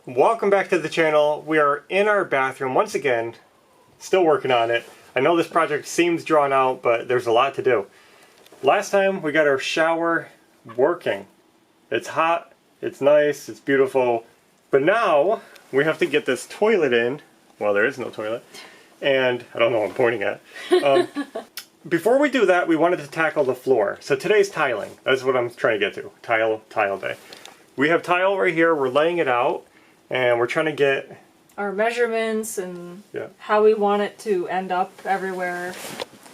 Welcome back to the channel. We are in our bathroom once again, still working on it. I know this project seems drawn out, but there's a lot to do. Last time we got our shower working. It's hot, it's nice, it's beautiful, but now we have to get this toilet in. Well, there is no toilet, and I don't know what I'm pointing at. Before we do that, we wanted to tackle the floor. So today's tiling. That's what I'm trying to get to. Tile day. We have tile right here, we're laying it out. And we're trying to get our measurements and how we want it to end up everywhere.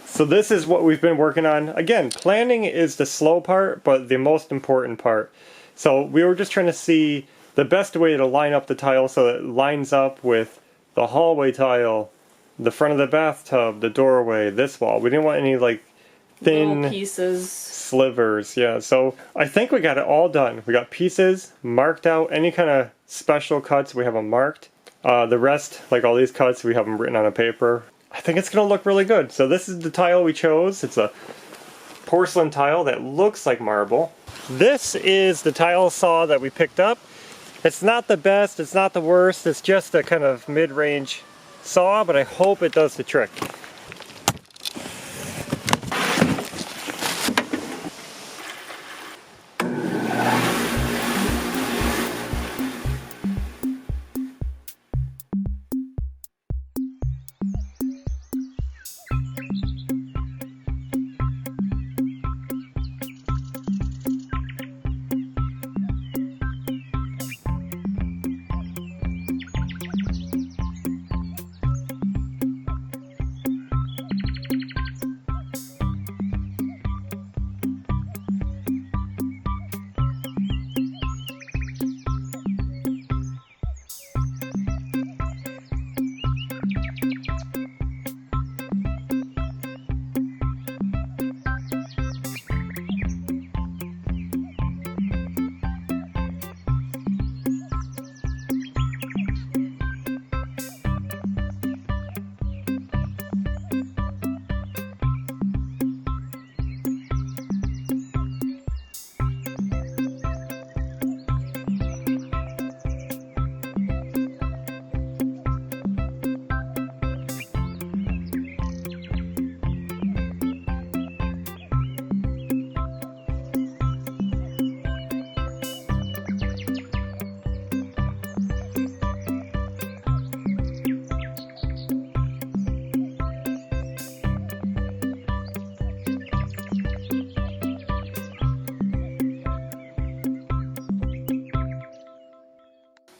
So this is what we've been working on. Again, planning is the slow part, but the most important part. So we were just trying to see the best way to line up the tile so that it lines up with the hallway tile, the front of the bathtub, the doorway, this wall. We didn't want any like thin little pieces. Slivers, yeah. So I think we got it all done. We got pieces marked out, any kind of special cuts, we have them marked. The rest, like all these cuts, we have them written on a paper. I think it's going to look really good. So this is the tile we chose. It's a porcelain tile that looks like marble. This is the tile saw that we picked up. It's not the best, it's not the worst, it's just a kind of mid-range saw, but I hope it does the trick.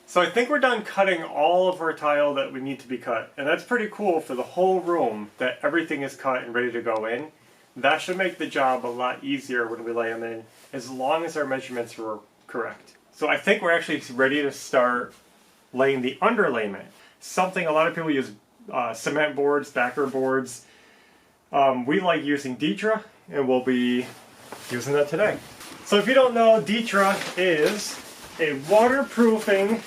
So I think we're done cutting all of our tile that we need to be cut. And that's pretty cool for the whole room that everything is cut and ready to go in. That should make the job a lot easier when we lay them in, as long as our measurements were correct. So I think we're actually ready to start laying the underlayment. Something a lot of people use cement boards, backer boards. We like using Ditra, and we'll be using that today. So if you don't know, Ditra is a waterproofing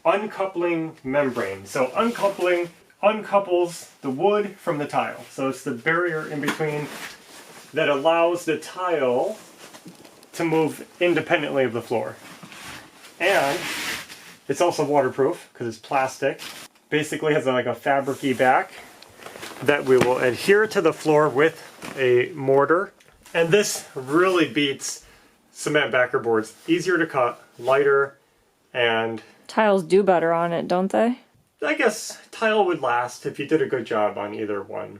uncoupling membrane. So uncouples the wood from the tile. So it's the barrier in between that allows the tile to move independently of the floor. And it's also waterproof because it's plastic. Basically has like a fabric-y back that we will adhere to the floor with a mortar. And this really beats cement backer boards. Easier to cut, lighter, and Tiles do better on it, don't they? I guess tile would last if you did a good job on either one.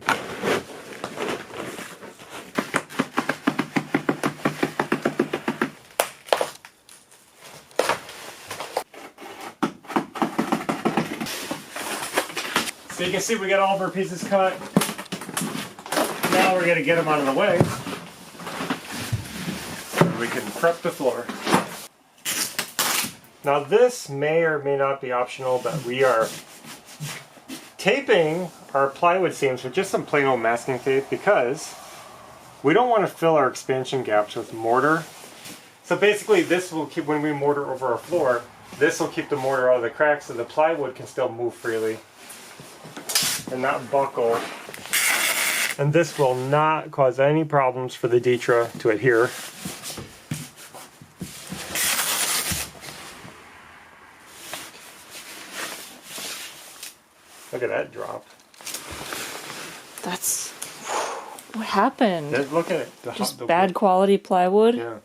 So you can see we got all of our pieces cut. Now we're going to get them out of the way so we can prep the floor. Now this may or may not be optional, but we are taping our plywood seams with just some plain old masking tape because we don't want to fill our expansion gaps with mortar. So basically this will keep, when we mortar over our floor, this will keep the mortar out of the cracks so the plywood can still move freely and not buckle. And this will not cause any problems for the Ditra to adhere. Look at that drop. That's... What happened? Look at it. Just bad quality plywood? Yeah.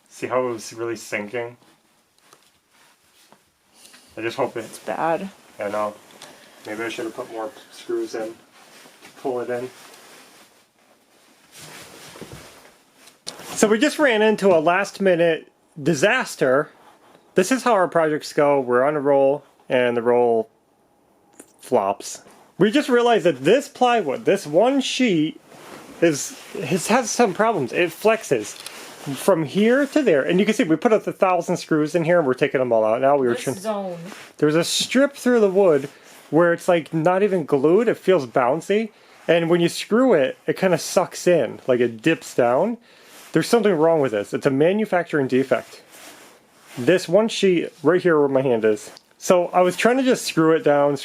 See how it was really sinking? I just hope It's bad. I know. Maybe I should have put more screws in. Pull it in. So we just ran into a last minute disaster. This is how our projects go. We're on a roll and the roll flops. We just realized that this plywood, this one sheet, has some problems. It flexes from here to there. And you can see we put up 1,000 screws in here and we're taking them all out now. There's a strip through the wood where it's like not even glued. It feels bouncy. And when you screw it, it kind of sucks in, like it dips down. There's something wrong with this. It's a manufacturing defect. This one sheet right here where my hand is. So I was trying to just screw it down,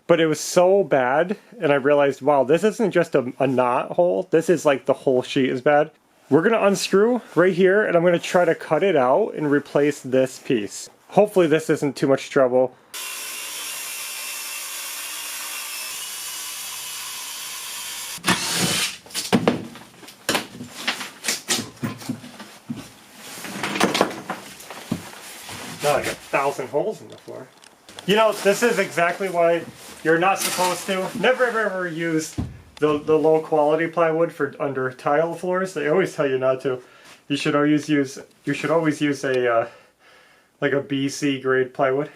but it was so bad, and I realized, wow, this isn't just a knot hole. This is like the whole sheet is bad. We're going to unscrew right here, and I'm going to try to cut it out and replace this piece. Hopefully this isn't too much trouble. Not like 1,000 holes in the floor. You know, this is exactly why you're not supposed to never ever use the low quality plywood for under tile floors. They always tell you not to. You should always use a like a BC grade plywood.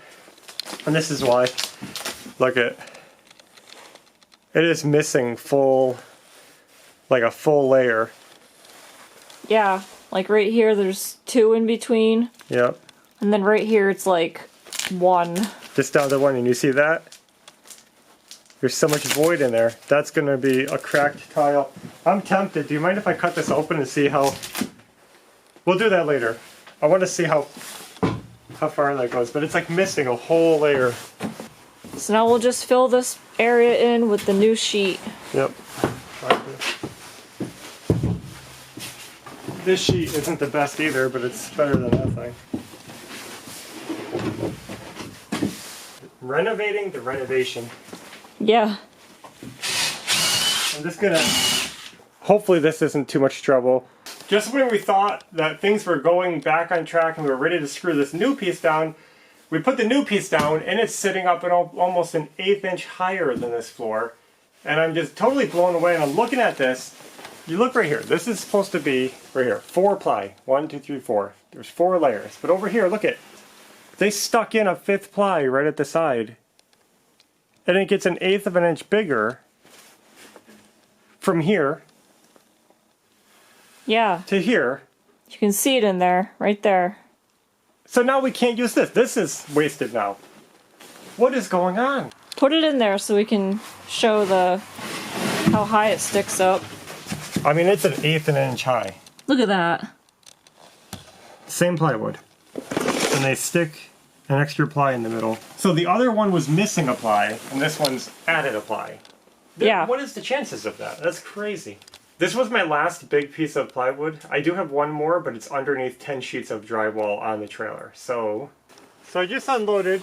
And this is why. Look at it is missing like a full layer. Yeah, like right here there's 2 in between. Yep. And then right here it's like 1. Just down to 1, and you see that? There's so much void in there. That's going to be a cracked tile. I'm tempted. Do you mind if I cut this open and see how... We'll do that later. I want to see how far that goes, but it's like missing a whole layer. So now we'll just fill this area in with the new sheet. Yep. This sheet isn't the best either, but it's better than nothing. Renovating the renovation. Yeah. I'm just gonna... Hopefully this isn't too much trouble. Just when we thought that things were going back on track and we were ready to screw this new piece down, we put the new piece down and it's sitting up at almost an 1/8 inch higher than this floor. And I'm just totally blown away, and I'm looking at this. You look right here. This is supposed to be, right here, 4 ply. 1, 2, 3, 4. There's 4 layers. But over here, look at... They stuck in a 5th ply right at the side. And it gets 1/8 of an inch bigger from here to here. You can see it in there, right there. So now we can't use this. This is wasted now. What is going on? Put it in there so we can show how high it sticks up. I mean, it's 1/8 of an inch high. Look at that. Same plywood. And they stick an extra ply in the middle. So the other one was missing a ply, and this one's added a ply. Yeah. What is the chances of that? That's crazy. This was my last big piece of plywood. I do have one more, but it's underneath 10 sheets of drywall on the trailer. So I just unloaded,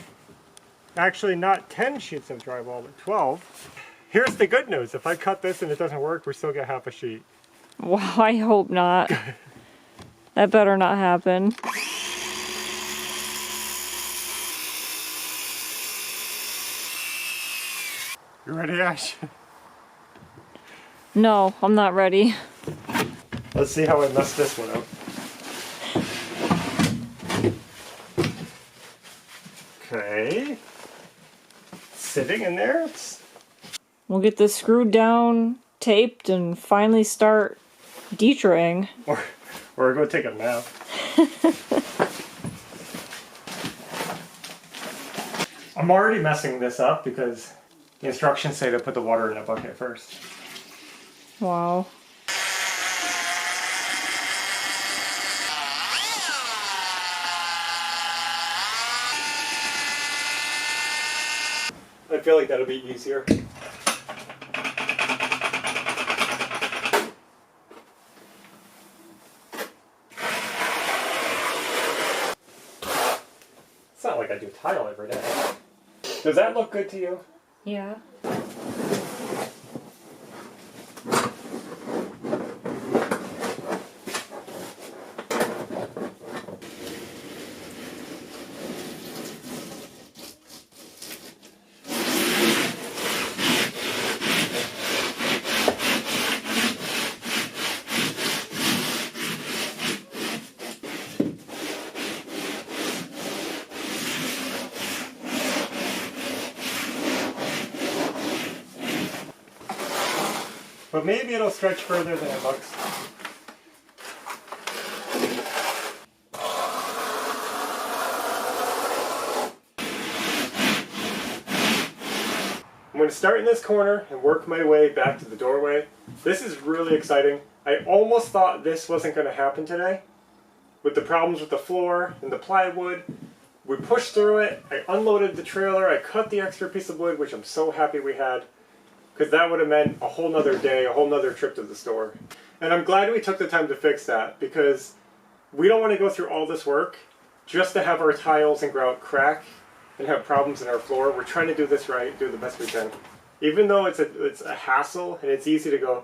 actually not 10 sheets of drywall, but 12. Here's the good news. If I cut this and it doesn't work, we still get half a sheet. Well, I hope not. That better not happen. You ready, Ash? No, I'm not ready. Let's see how I mess this one up. Okay. Sitting in there. We'll get this screwed down, taped, and finally start detailing. Or go take a nap. I'm already messing this up because the instructions say to put the water in a bucket first. Wow. I feel like that'll be easier. It's not like I do tile every day. Does that look good to you? Yeah. But maybe it'll stretch further than it looks. I'm going to start in this corner and work my way back to the doorway. This is really exciting. I almost thought this wasn't going to happen today. With the problems with the floor and the plywood, we pushed through it. I unloaded the trailer. I cut the extra piece of wood, which I'm so happy we had, because that would have meant a whole nother day, a whole nother trip to the store. And I'm glad we took the time to fix that, because we don't want to go through all this work just to have our tiles and grout crack and have problems in our floor. We're trying to do this right, do the best we can. Even though it's a hassle and it's easy to go,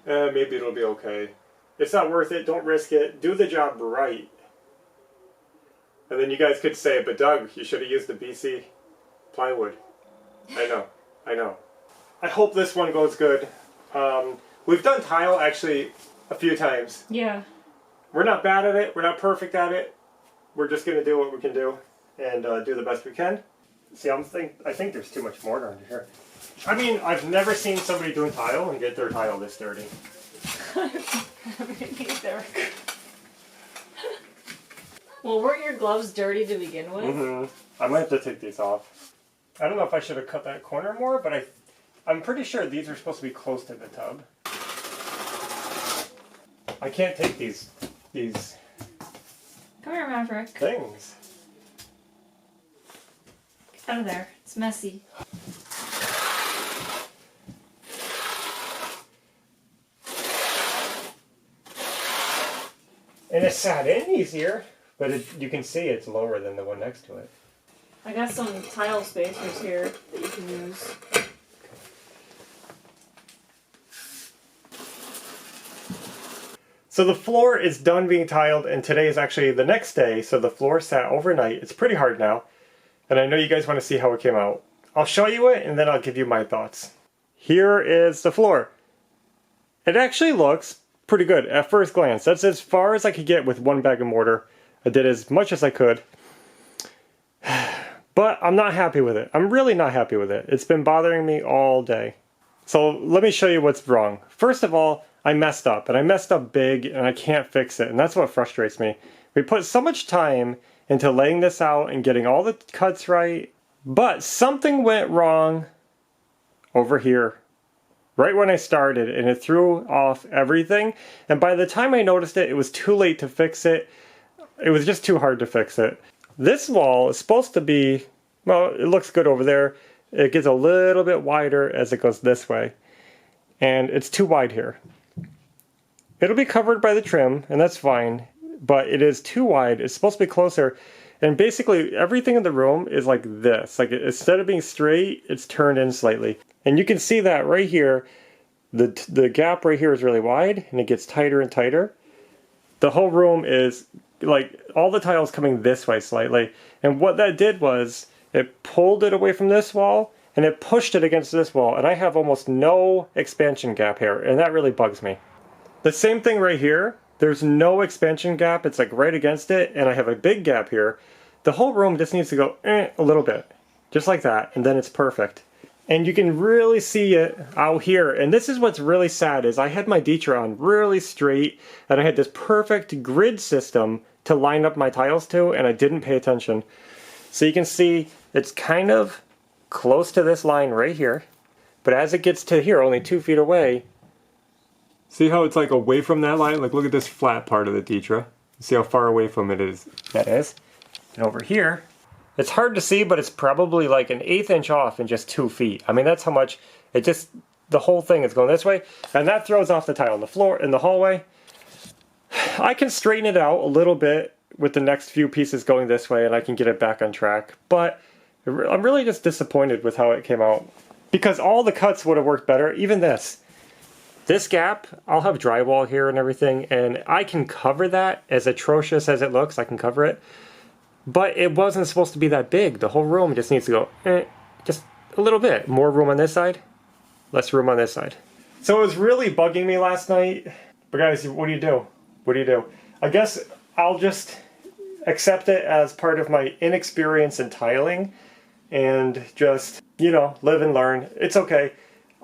maybe it'll be okay. It's not worth it, don't risk it, do the job right. And then you guys could say, but Doug, you should have used the BC plywood. I know. I hope this one goes good. We've done tile actually a few times. Yeah. We're not bad at it, we're not perfect at it. We're just going to do what we can do and do the best we can. See, I think there's too much mortar under here. I mean, I've never seen somebody doing tile and get their tile this dirty. Well, weren't your gloves dirty to begin with? Mm-hmm. I might have to take these off. I don't know if I should have cut that corner more, but I'm pretty sure these are supposed to be close to the tub. I can't take these Come here, Maverick. things. Get out of there. It's messy. And it sat in easier, but you can see it's lower than the one next to it. I got some tile spacers here that you can use. So the floor is done being tiled, and today is actually the next day, so the floor sat overnight. It's pretty hard now, and I know you guys want to see how it came out. I'll show you it, and then I'll give you my thoughts. Here is the floor. It actually looks pretty good at first glance. That's as far as I could get with one bag of mortar. I did as much as I could. But I'm not happy with it. I'm really not happy with it. It's been bothering me all day. So let me show you what's wrong. First of all, I messed up, and I messed up big, and I can't fix it, and that's what frustrates me. We put so much time into laying this out and getting all the cuts right, but something went wrong over here right when I started, and it threw off everything, and by the time I noticed it, it was too late to fix it. It was just too hard to fix it. This wall is supposed to be, well, it looks good over there. It gets a little bit wider as it goes this way, and it's too wide here. It'll be covered by the trim, and that's fine, but it is too wide. It's supposed to be closer, and basically everything in the room is like this. Like, instead of being straight, it's turned in slightly. And you can see that right here, the gap right here is really wide, and it gets tighter and tighter. The whole room is, like, all the tiles coming this way slightly, and what that did was, it pulled it away from this wall, and it pushed it against this wall, and I have almost no expansion gap here, and that really bugs me. The same thing right here, there's no expansion gap, it's like right against it, and I have a big gap here. The whole room just needs to go a little bit, just like that, and then it's perfect. And you can really see it out here, and this is what's really sad, is I had my Ditra on really straight, and I had this perfect grid system to line up my tiles to, and I didn't pay attention. So you can see it's kind of close to this line right here, but as it gets to here, only 2 feet away, see how it's like away from that line? Like, look at this flat part of the Ditra. See how far away from it is that is. And over here, it's hard to see, but it's probably like an 1/8 inch off in just 2 feet. I mean, that's how much it just, the whole thing is going this way, and that throws off the tile on the floor in the hallway. I can straighten it out a little bit with the next few pieces going this way, and I can get it back on track, but I'm really just disappointed with how it came out. Because all the cuts would have worked better. Even this. This gap, I'll have drywall here and everything, and I can cover that. As atrocious as it looks, I can cover it. But it wasn't supposed to be that big. The whole room just needs to go, just a little bit. More room on this side, less room on this side. So it was really bugging me last night. But guys, what do you do? What do you do? I guess I'll just accept it as part of my inexperience in tiling and just, you know, live and learn. It's okay.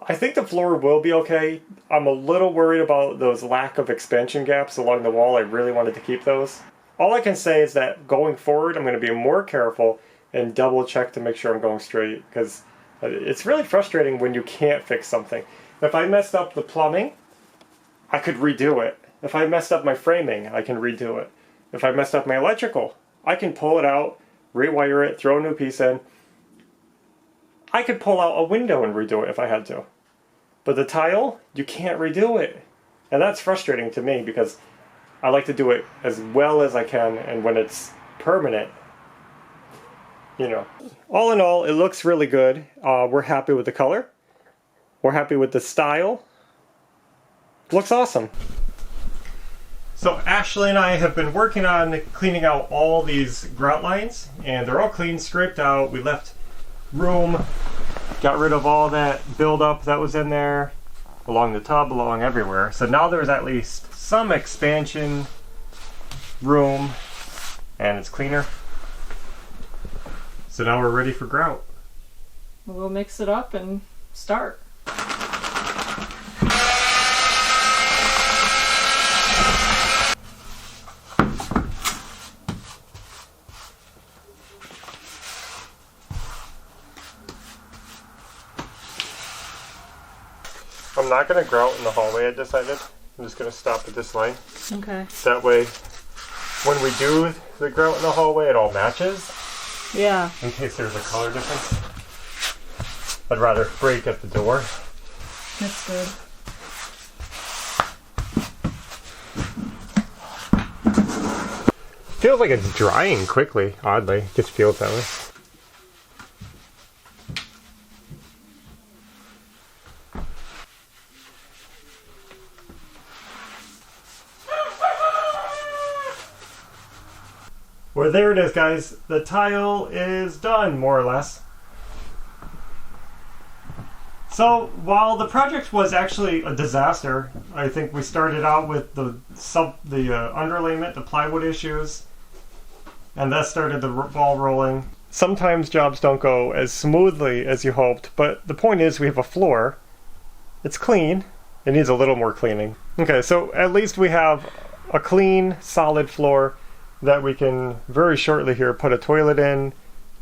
I think the floor will be okay. I'm a little worried about those lack of expansion gaps along the wall. I really wanted to keep those. All I can say is that going forward, I'm going to be more careful and double check to make sure I'm going straight, because it's really frustrating when you can't fix something. If I messed up the plumbing, I could redo it. If I messed up my framing, I can redo it. If I messed up my electrical, I can pull it out, rewire it, throw a new piece in. I could pull out a window and redo it if I had to. But the tile, you can't redo it. And that's frustrating to me because I like to do it as well as I can, and when it's permanent, you know. All in all, it looks really good. We're happy with the color. We're happy with the style. Looks awesome. So Ashley and I have been working on cleaning out all these grout lines, and they're all clean, scraped out. We left room, got rid of all that buildup that was in there, along the tub, along everywhere. So now there's at least some expansion room, and it's cleaner. So now we're ready for grout. We'll mix it up and start. I'm not going to grout in the hallway, I decided. I'm just going to stop at this line. Okay. That way, when we do the grout in the hallway, it all matches. Yeah. In case there's a color difference. I'd rather break at the door. That's good. Feels like it's drying quickly, oddly. It just feels that way. Well, there it is, guys. The tile is done, more or less. So, while the project was actually a disaster, I think we started out with the underlayment, the plywood issues, and that started the ball rolling. Sometimes jobs don't go as smoothly as you hoped, but the point is we have a floor. It's clean. It needs a little more cleaning. Okay, so at least we have a clean, solid floor that we can very shortly here put a toilet in.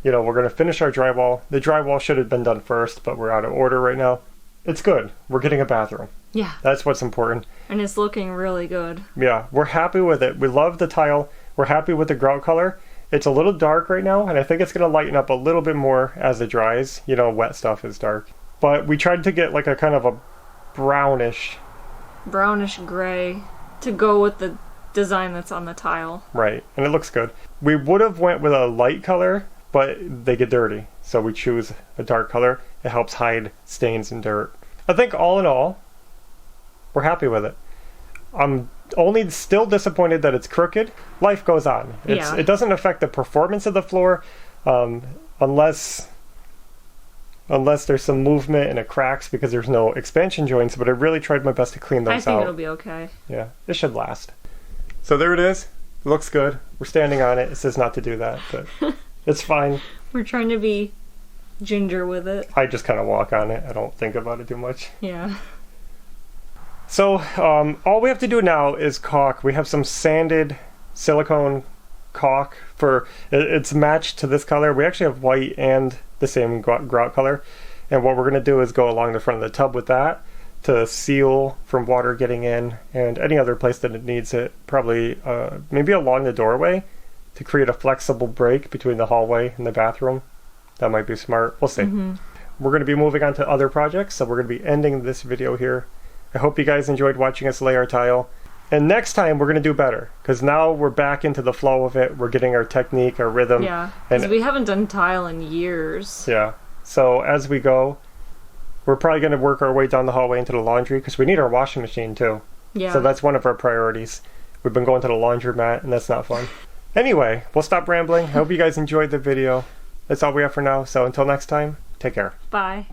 You know, we're going to finish our drywall. The drywall should have been done first, but we're out of order right now. It's good. We're getting a bathroom. Yeah. That's what's important. And it's looking really good. Yeah, we're happy with it. We love the tile. We're happy with the grout color. It's a little dark right now, and I think it's going to lighten up a little bit more as it dries. You know, wet stuff is dark. But we tried to get like a kind of a brownish gray to go with the design that's on the tile. Right, and it looks good. We would have went with a light color, but they get dirty, so we choose a dark color. It helps hide stains and dirt. I think all in all, we're happy with it. I'm only still disappointed that it's crooked. Life goes on. It doesn't affect the performance of the floor, unless there's some movement and it cracks because there's no expansion joints, but I really tried my best to clean those out. I think it'll be okay. Yeah, it should last. So there it is. It looks good. We're standing on it. It says not to do that, but it's fine. We're trying to be ginger with it. I just kind of walk on it. I don't think about it too much. Yeah. So all we have to do now is caulk. We have some sanded silicone caulk it's matched to this color. We actually have white and the same grout color. And what we're going to do is go along the front of the tub with that to seal from water getting in, and any other place that it needs it. Probably maybe along the doorway to create a flexible break between the hallway and the bathroom. That might be smart. We'll see. Mm-hmm. We're going to be moving on to other projects, so we're going to be ending this video here. I hope you guys enjoyed watching us lay our tile. And next time we're going to do better, because now we're back into the flow of it. We're getting our technique, our rhythm. Yeah, because we haven't done tile in years. Yeah. So as we go, we're probably going to work our way down the hallway into the laundry, because we need our washing machine too. Yeah. So that's one of our priorities. We've been going to the laundromat, and that's not fun. Anyway, we'll stop rambling. I hope you guys enjoyed the video. That's all we have for now. So until next time, take care. Bye.